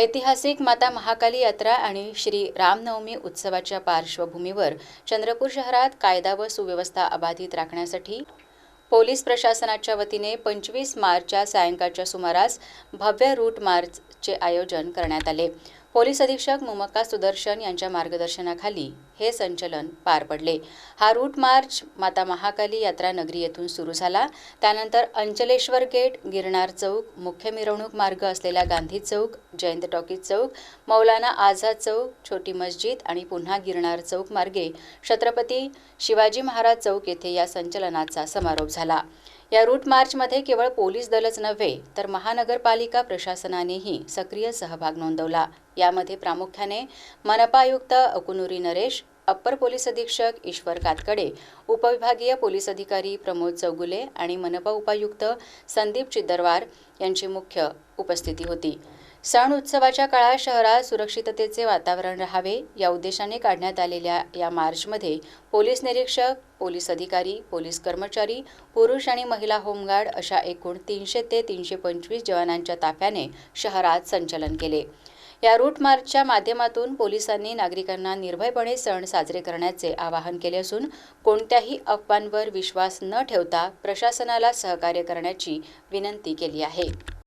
ऐतिहासिक माता महाकाली यात्रा आणि श्री रामनवमी उत्सवाच्या पार्श्वभूमीवर चंद्रपूर शहरात कायदा व सुव्यवस्था अबाधित राखण्यासाठी पोलीस प्रशासनाच्या वतीने 25 मार्चच्या सायंकाळच्या सुमारास भव्य रूट मार्चचे आयोजन करण्यात आले। पोलीस अधीक्षक मुमक्का सुदर्शन यांच्या मार्गदर्शनाखाली हे संचलन पार पडले। हा रूट मार्च माता महाकाली यात्रा नगरी येथून सुरू झाला। त्यानंतर अंचलेश्वर गेट, गिरनार चौक, मुख्य मिरवणूक मार्ग असलेला गांधी चौक, जयंत टॉकीज चौक, मौलाना आझाद चौक, छोटी मस्जिद आणि पुन्हा गिरनार चौक मार्गे छत्रपती शिवाजी महाराज चौक येथे या संचलनाचा समारोप झाला। या रूट मार्चमध्ये केवळ पोलीस दलच नव्हे तर महानगरपालिका प्रशासनानेही सक्रिय सहभाग नोंदवला। यामध्ये प्रामुख्याने मनपा आयुक्त अकुनुरी नरेश, अप्पर पोलीस अधीक्षक ईश्वर कातकडे, उपविभागीय पोलीस अधिकारी प्रमोद चौगुले आणि मनपा उपायुक्त संदीप चिद्दरवार यांची मुख्य उपस्थिती होती। सण उत्सवाच्या काळात शहरात सुरक्षिततेचे वातावरण राहावे या उद्देशाने काढण्यात आलेल्या या मार्चमध्ये पोलीस निरीक्षक, पोलीस अधिकारी, पोलीस कर्मचारी, पुरुष आणि महिला होमगार्ड अशा एकूण 300 ते 325 जवानांच्या ताफ्याने शहरात संचलन केले। या रूट मार्चच्या माध्यमातून पोलिसांनी नागरिकांना निर्भयपणे सण साजरे करण्याचे आवाहन केले असून कोणत्याही अफवांवर विश्वास न ठेवता प्रशासनाला सहकार्य करण्याची विनंती केली आहे।